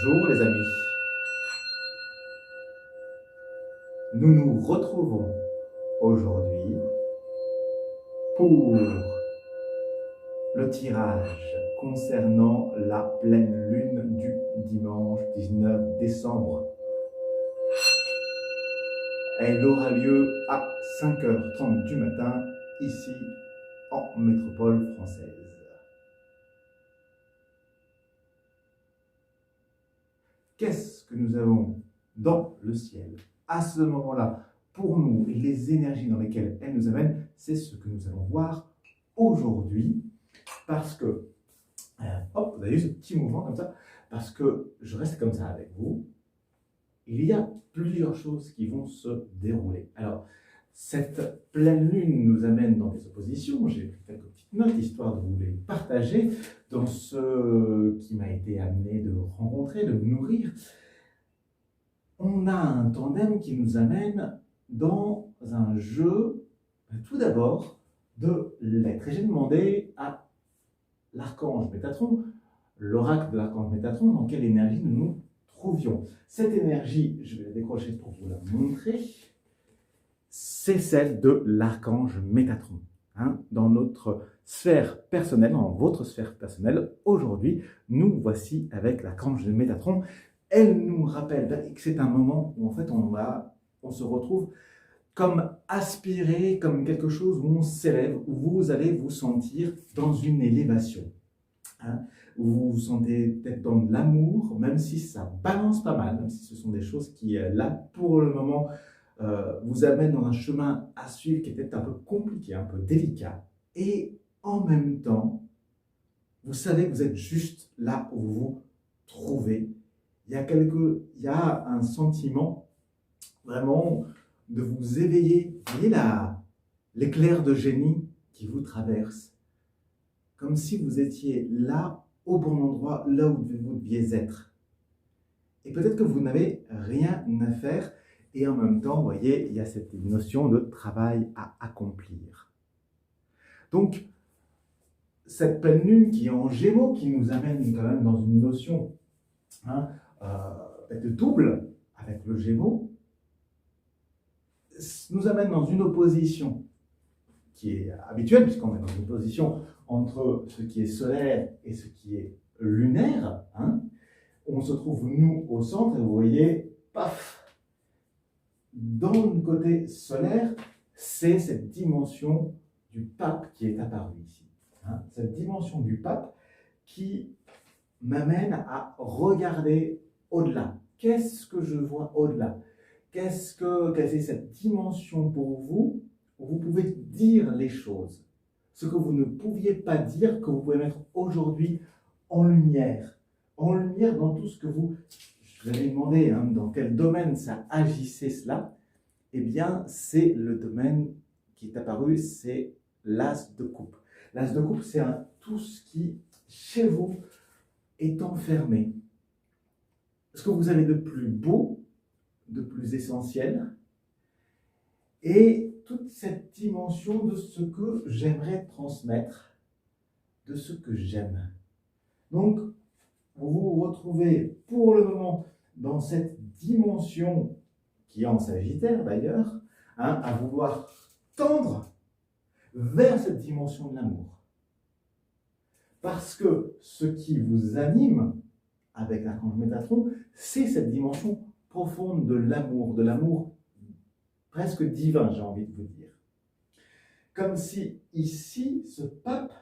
Bonjour les amis, nous nous retrouvons aujourd'hui pour le tirage concernant la pleine lune du dimanche 19 décembre. Elle aura lieu à 5h30 du matin ici en métropole française. Qu'est-ce que nous avons dans le ciel à ce moment-là pour nous et les énergies dans lesquelles elle nous amène? C'est ce que nous allons voir aujourd'hui parce que, hop, vous avez vu ce petit mouvement comme ça, parce que je reste comme ça avec vous. Il y a plusieurs choses qui vont se dérouler. Alors, cette pleine lune nous amène dans des oppositions. J'ai pris quelques petites notes histoire de vous les partager dans ce qui m'a été amené de rencontrer, de me nourrir. On a un tandem qui nous amène dans un jeu, tout d'abord, de l'être. Et j'ai demandé à l'archange Métatron, l'oracle de l'archange Métatron, dans quelle énergie nous nous trouvions. Cette énergie, je vais la décrocher pour vous la montrer, c'est celle de l'archange Métatron. Dans notre sphère personnelle, dans votre sphère personnelle, aujourd'hui, nous voici avec l'archange Métatron. Elle nous rappelle que c'est un moment où en fait on se retrouve comme aspiré, comme quelque chose où on s'élève, où vous allez vous sentir dans une élévation. Vous vous sentez peut-être dans de l'amour, même si ça balance pas mal, même si ce sont des choses qui, là, pour le moment, vous amènent dans un chemin à suivre qui est peut-être un peu compliqué, un peu délicat. Et en même temps, vous savez que vous êtes juste là où vous vous trouvez. Il y a un sentiment vraiment de vous éveiller. Vous voyez l'éclair de génie qui vous traverse. Comme si vous étiez là, au bon endroit, là où vous deviez être. Et peut-être que vous n'avez rien à faire. Et en même temps, vous voyez, il y a cette notion de travail à accomplir. Donc, cette pleine lune qui est en Gémeaux, qui nous amène quand même dans une notion de double avec le Gémeaux, nous amène dans une opposition qui est habituelle, puisqu'on est dans une opposition entre ce qui est solaire et ce qui est lunaire. On se trouve, nous, au centre, et vous voyez, paf, dans le côté solaire, c'est cette dimension du pape qui est apparue ici. Cette dimension du pape qui m'amène à regarder au-delà. Qu'est-ce que je vois au-delà? Quelle est cette dimension pour vous où vous pouvez dire les choses? Ce que vous ne pouviez pas dire, que vous pouvez mettre aujourd'hui en lumière. En lumière dans tout ce que je vous avais demandé, dans quel domaine ça agissait cela. Eh bien, c'est le domaine qui est apparu, c'est l'as de coupe. L'as de coupe, c'est tout ce qui, chez vous, est enfermé. Ce que vous avez de plus beau, de plus essentiel, et toute cette dimension de ce que j'aimerais transmettre, de ce que j'aime. Donc, vous vous retrouvez pour le moment dans cette dimension qui est en Sagittaire d'ailleurs, à vouloir tendre vers cette dimension de l'amour. Parce que ce qui vous anime avec l'archange Métatron, c'est cette dimension profonde de l'amour presque divin, j'ai envie de vous dire. Comme si ici, ce pape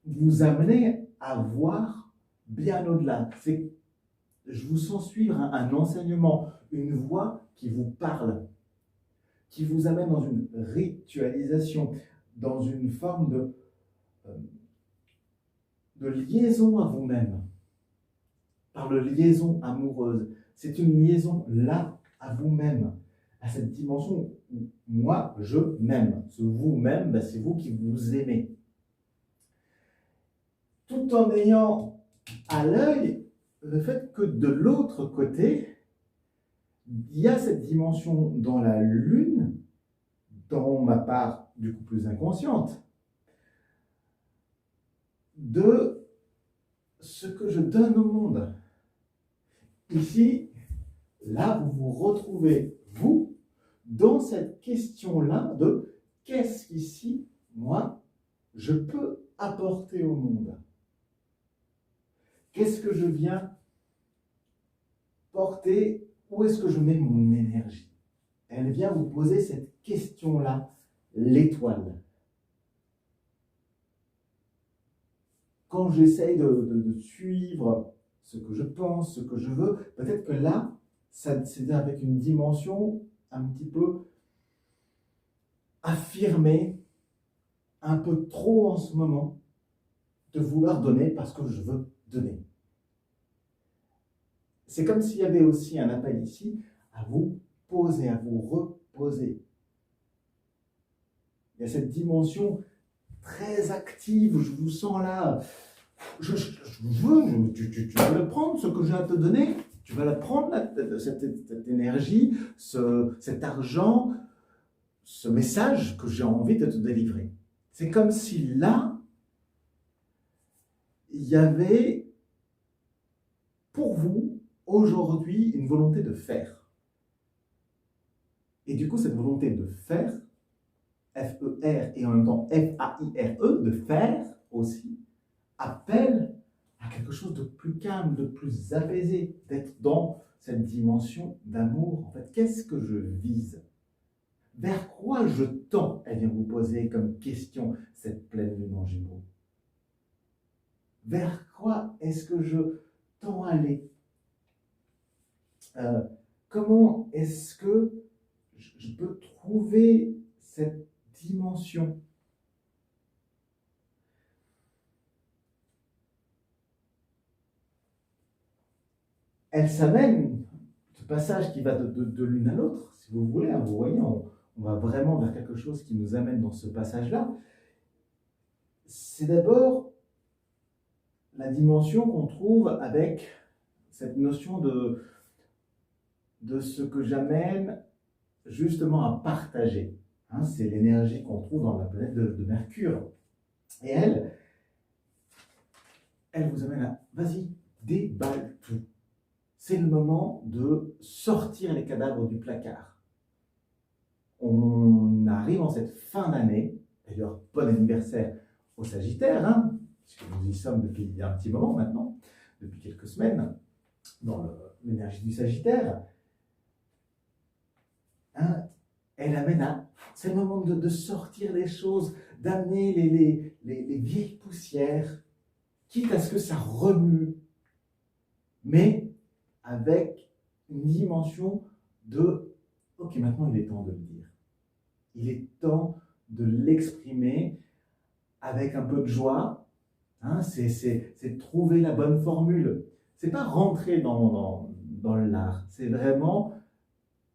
vous amenait à voir bien au-delà. Je vous sens suivre un enseignement, une voix qui vous parle, qui vous amène dans une ritualisation, dans une forme de liaison à vous-même, par la liaison amoureuse. C'est une liaison là à vous-même, à cette dimension où moi, je m'aime. Ce vous-même, c'est vous qui vous aimez. Tout en ayant à l'œil le fait que de l'autre côté, il y a cette dimension dans la lune, dans ma part du coup plus inconsciente, de ce que je donne au monde. ici, là, vous vous retrouvez, vous, dans cette question-là de qu'est-ce qu'ici, moi, je peux apporter au monde? Qu'est-ce que je viens porter? Où est-ce que je mets mon énergie? Elle vient vous poser cette question-là, l'étoile. Quand j'essaye de suivre ce que je pense, ce que je veux, peut-être que là, c'est avec une dimension un petit peu affirmée, un peu trop en ce moment, de vouloir donner parce que je veux donner. C'est comme s'il y avait aussi un appel ici à vous poser, à vous reposer. Il y a cette dimension très active, je vous sens là, je veux, tu vas le prendre, ce que j'ai à te donner, tu vas le prendre, cette énergie, cet argent, ce message que j'ai envie de te délivrer. C'est comme si là, il y avait pour vous, aujourd'hui, une volonté de faire. Et du coup, cette volonté de faire, F-E-R et en même temps F-A-I-R-E, de faire aussi, appelle à quelque chose de plus calme, de plus apaisé, d'être dans cette dimension d'amour. En fait, qu'est-ce que je vise? Vers quoi je tends? Elle vient vous poser comme question cette pleine lune en Gémeaux. Vers quoi est-ce que je tends à aller? Comment est-ce que je peux trouver cette dimension? Elle s'amène, ce passage qui va de l'une à l'autre, si vous voulez, hein, vous voyez, on va vraiment vers quelque chose qui nous amène dans ce passage-là. C'est d'abord la dimension qu'on trouve avec cette notion de ce que j'amène justement à partager. Hein, c'est l'énergie qu'on trouve dans la planète de Mercure. Et elle vous amène à, vas-y, déballe tout. C'est le moment de sortir les cadavres du placard. On arrive en cette fin d'année, d'ailleurs, bon anniversaire au Sagittaire, hein, puisque nous y sommes depuis un petit moment maintenant, depuis quelques semaines, dans l'énergie du Sagittaire. Hein, elle amène à, c'est le moment de sortir les choses, d'amener les vieilles poussières, quitte à ce que ça remue, mais avec une dimension de « Ok, maintenant il est temps de le dire. Il est temps de l'exprimer avec un peu de joie. Hein, c'est trouver la bonne formule. C'est pas rentrer dans l'art. C'est vraiment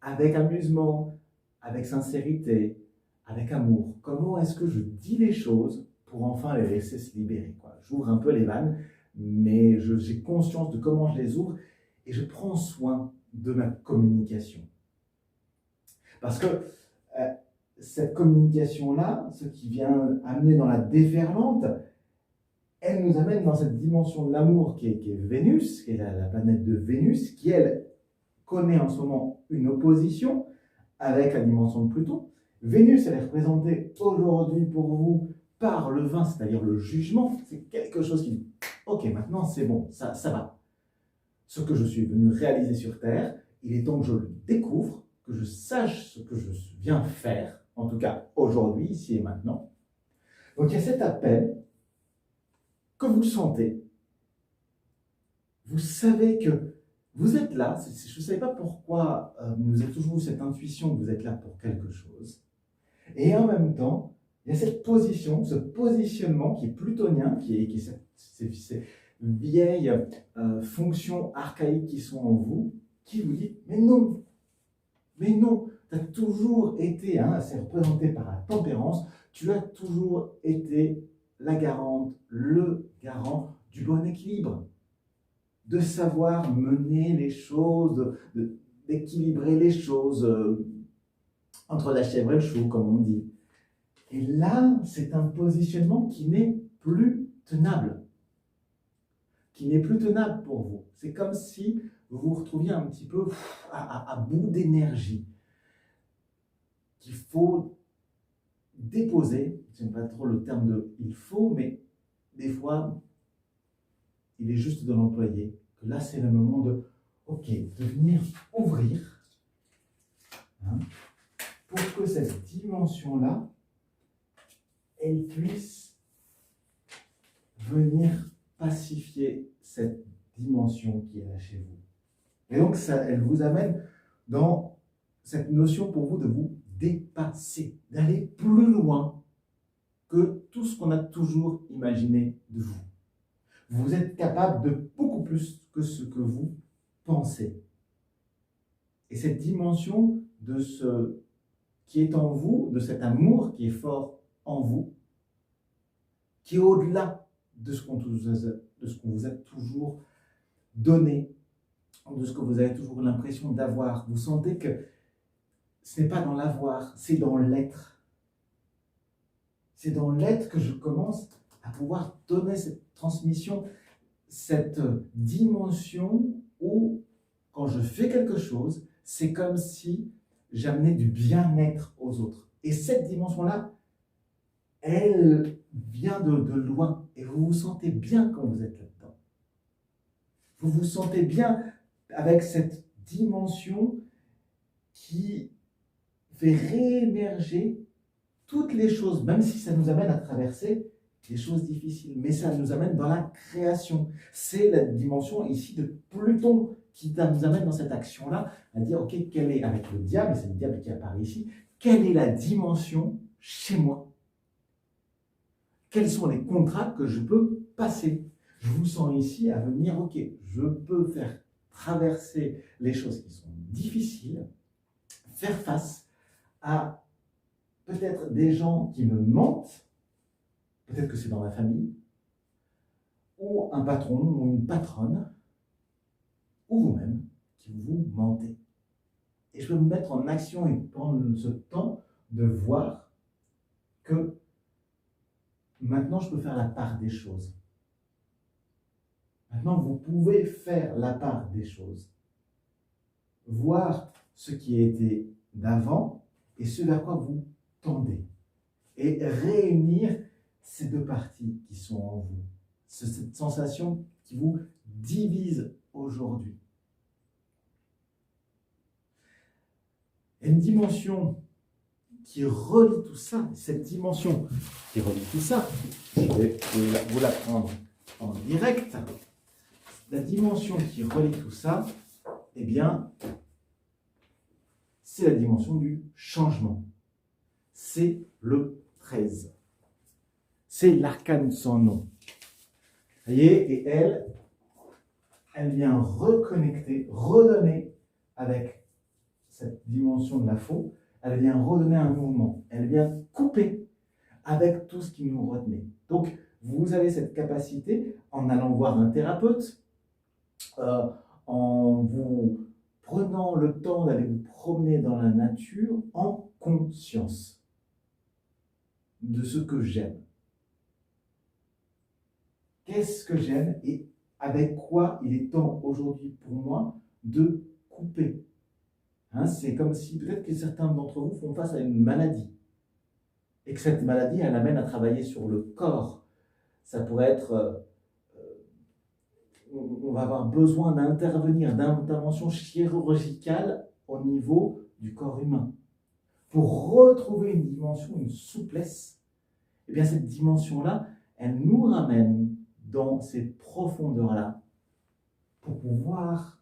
avec amusement, avec sincérité, avec amour. Comment est-ce que je dis les choses pour enfin les laisser se libérer, quoi. J'ouvre un peu les vannes, mais j'ai conscience de comment je les ouvre et je prends soin de ma communication. Parce que cette communication-là, ce qui vient amener dans la déferlante, elle nous amène dans cette dimension de l'amour qui est Vénus, qui est la planète de Vénus, qui, elle, connaît en ce moment une opposition avec la dimension de Pluton. Vénus, elle est représentée aujourd'hui pour vous par le 20, c'est-à-dire le jugement. C'est quelque chose qui dit, ok, maintenant c'est bon, ça va. Ce que je suis venu réaliser sur Terre, il est temps que je le découvre, que je sache ce que je viens faire, en tout cas aujourd'hui, ici et maintenant. Donc il y a cet appel que vous sentez. Vous savez que vous êtes là, je ne sais pas pourquoi, vous avez toujours eu cette intuition que vous êtes là pour quelque chose. Et en même temps, il y a cette position, ce positionnement qui est plutonien, qui est ces vieilles fonctions archaïques qui sont en vous, qui vous dit « Mais non, tu as toujours été, hein, c'est représenté par la tempérance, tu as toujours été la garante, le garant du bon équilibre. De savoir mener les choses, d'équilibrer les choses entre la chèvre et le chou, comme on dit. Et là, c'est un positionnement qui n'est plus tenable. Qui n'est plus tenable pour vous. C'est comme si vous vous retrouviez un petit peu à bout d'énergie, qu'il faut déposer, je n'aime pas trop le terme de il faut, mais des fois, il est juste de l'employer, que là c'est le moment de, ok, de venir ouvrir, hein, pour que cette dimension-là, elle puisse venir pacifier cette dimension qui est là chez vous. Et donc, elle vous amène dans cette notion pour vous de vous dépasser, d'aller plus loin que tout ce qu'on a toujours imaginé de vous. Vous êtes capable de beaucoup plus que ce que vous pensez. Et cette dimension de ce qui est en vous, de cet amour qui est fort en vous, qui est au-delà de ce qu'on vous a toujours donné, de ce que vous avez toujours l'impression d'avoir. Vous sentez que ce n'est pas dans l'avoir, c'est dans l'être. C'est dans l'être que je commence à pouvoir donner cette transmission, cette dimension où, quand je fais quelque chose, c'est comme si j'amenais du bien-être aux autres. Et cette dimension-là, elle vient de loin. Et vous vous sentez bien quand vous êtes là-dedans. Vous vous sentez bien avec cette dimension qui fait réémerger toutes les choses, même si ça nous amène à traverser des choses difficiles, mais ça nous amène dans la création. C'est la dimension ici de Pluton qui nous amène dans cette action-là, à dire, ok, quelle est, avec le diable, c'est le diable qui apparaît ici, quelle est la dimension chez moi? Quels sont les contrats que je peux passer? Je vous sens ici à venir, ok, je peux faire traverser les choses qui sont difficiles, faire face à peut-être des gens qui me mentent, peut-être que c'est dans la famille, ou un patron ou une patronne, ou vous-même, qui vous mentez. Et je peux me mettre en action et prendre ce temps de voir que maintenant je peux faire la part des choses. Maintenant, vous pouvez faire la part des choses. Voir ce qui a été d'avant et ce vers quoi vous tendez. Et réunir ces deux parties qui sont en vous. Cette sensation qui vous divise aujourd'hui. Et une dimension qui relie tout ça, cette dimension qui relie tout ça, je vais vous la prendre en direct. La dimension qui relie tout ça, eh bien, c'est la dimension du changement. C'est le 13. C'est l'arcane sans nom. Vous voyez, et elle vient reconnecter, redonner avec cette dimension de la faux, elle vient redonner un mouvement, elle vient couper avec tout ce qui nous retenait. Donc, vous avez cette capacité, en allant voir un thérapeute, en vous prenant le temps d'aller vous promener dans la nature en conscience de ce que j'aime. Qu'est-ce que j'aime et avec quoi il est temps aujourd'hui pour moi de couper. Hein, c'est comme si peut-être que certains d'entre vous font face à une maladie et que cette maladie, elle amène à travailler sur le corps. Ça pourrait être... on va avoir besoin d'intervenir, d'intervention chirurgicale au niveau du corps humain. Pour retrouver une dimension, une souplesse, eh bien cette dimension-là, elle nous ramène dans ces profondeurs-là pour pouvoir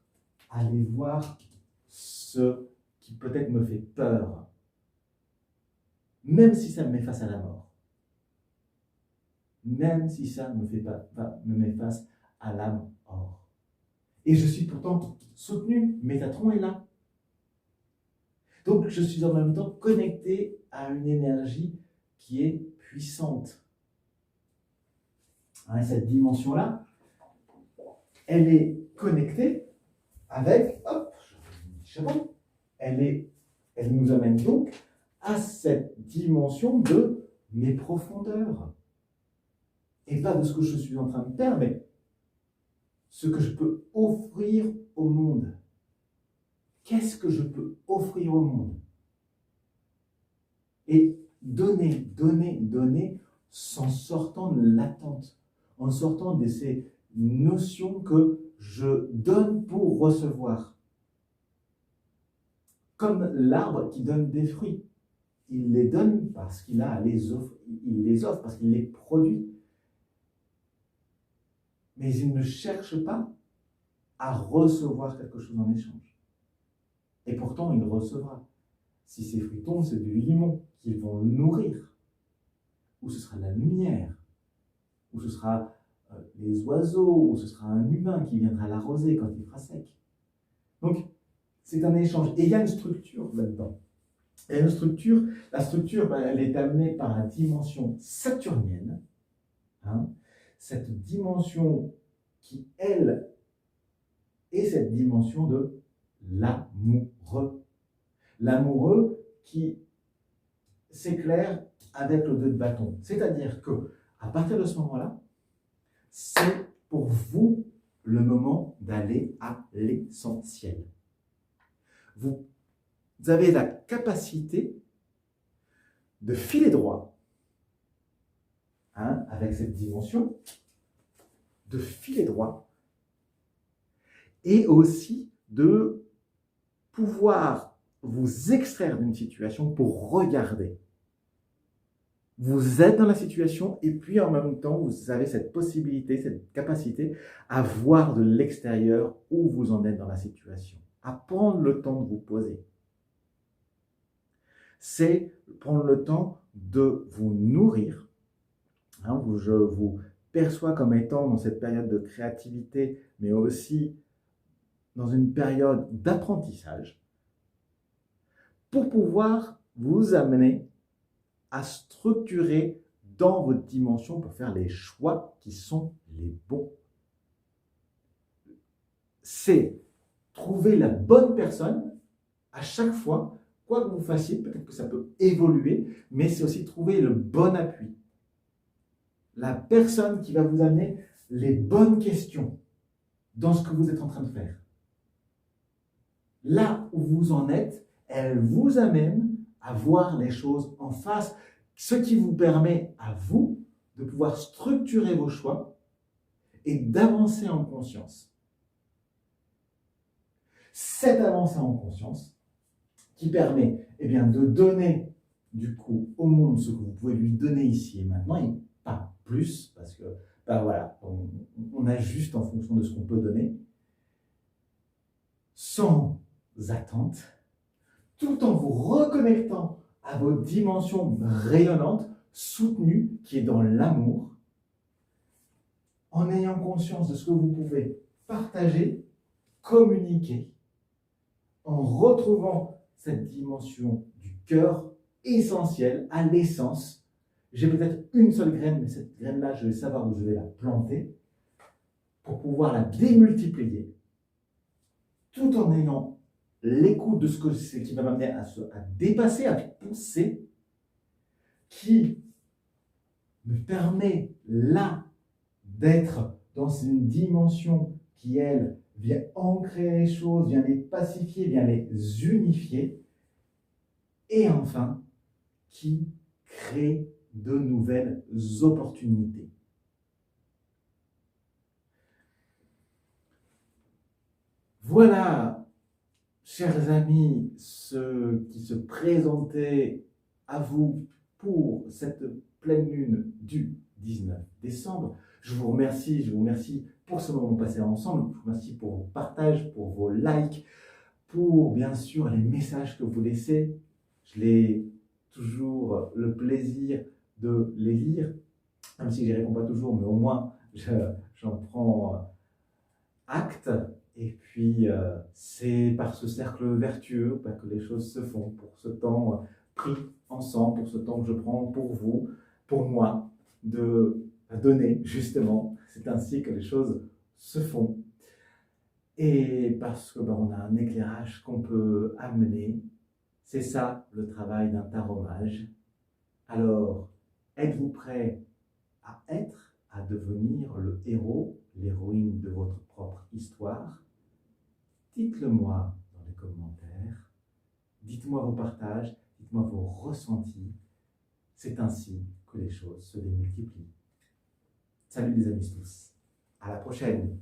aller voir ce qui peut-être me fait peur, même si ça me met face à la mort, même si ça me met face à la mort. Et je suis pourtant soutenu, Métatron est là. Donc je suis en même temps connecté à une énergie qui est puissante. Hein, cette dimension-là, elle est connectée avec, hop, elle nous amène donc à cette dimension de mes profondeurs. Et pas de ce que je suis en train de faire, mais ce que je peux offrir au monde? Qu'est-ce que je peux offrir au monde? Et donner, donner, donner, sans sortant de l'attente, en sortant de ces notions que je donne pour recevoir. Comme l'arbre qui donne des fruits. Il les donne parce qu'il a il les offre parce qu'il les produit. Mais il ne cherche pas à recevoir quelque chose en échange. Et pourtant, il recevra. Si ces fruits tombent, c'est du limon qu'ils vont le nourrir. Ou ce sera de la lumière. Ou ce sera les oiseaux. Ou ce sera un humain qui viendra l'arroser quand il fera sec. Donc, c'est un échange. Et il y a une structure là-dedans. Et la structure, elle est amenée par la dimension saturnienne. Cette dimension qui, elle, est cette dimension de l'amoureux. L'amoureux qui s'éclaire avec le 2 de bâton. C'est-à-dire que, à partir de ce moment-là, c'est pour vous le moment d'aller à l'essentiel. Vous avez la capacité de filer droit, avec cette dimension, de filer droit, et aussi de pouvoir vous extraire d'une situation pour regarder. Vous êtes dans la situation et puis en même temps, vous avez cette possibilité, cette capacité à voir de l'extérieur où vous en êtes dans la situation, à prendre le temps de vous poser. C'est prendre le temps de vous nourrir. Je vous perçois comme étant dans cette période de créativité, mais aussi dans une période d'apprentissage, pour pouvoir vous amener à structurer dans votre dimension pour faire les choix qui sont les bons. C'est trouver la bonne personne à chaque fois, quoi que vous fassiez, peut-être que ça peut évoluer, mais c'est aussi trouver le bon appui. La personne qui va vous amener les bonnes questions dans ce que vous êtes en train de faire. Là où vous en êtes, elle vous amène à voir les choses en face, ce qui vous permet à vous de pouvoir structurer vos choix et d'avancer en conscience. Cette avancée en conscience qui permet de donner du coup au monde ce que vous pouvez lui donner ici et maintenant, et pas plus, parce que on ajuste en fonction de ce qu'on peut donner, sans attente, tout en vous reconnectant à vos dimensions rayonnantes, soutenues, qui est dans l'amour, en ayant conscience de ce que vous pouvez partager, communiquer, en retrouvant cette dimension du cœur essentielle, à l'essence. J'ai peut-être une seule graine, mais cette graine-là, je vais savoir où je vais la planter pour pouvoir la démultiplier, tout en ayant l'écoute de ce que c'est qui va m'amener à dépasser, à pousser, qui me permet là d'être dans une dimension qui, elle, vient ancrer les choses, vient les pacifier, vient les unifier, et enfin, qui crée de nouvelles opportunités. Voilà, chers amis, ce qui se présentait à vous pour cette pleine lune du 19 décembre. Je vous remercie pour ce moment passé ensemble. Je vous remercie pour vos partages, pour vos likes, pour bien sûr les messages que vous laissez. Je l'ai toujours le plaisir de les lire, même si je n'y réponds pas toujours, mais au moins j'en prends acte. Et puis, c'est par ce cercle vertueux que les choses se font, pour ce temps pris ensemble, pour ce temps que je prends pour vous, pour moi, de donner, justement. C'est ainsi que les choses se font. Et parce que on a un éclairage qu'on peut amener. C'est ça, le travail d'un tarot-mage. Alors, êtes-vous prêt à devenir le héros, l'héroïne de votre propre histoire? Dites-le moi dans les commentaires. Dites-moi vos partages, dites-moi vos ressentis. C'est ainsi que les choses se démultiplient. Salut les amis tous. À la prochaine.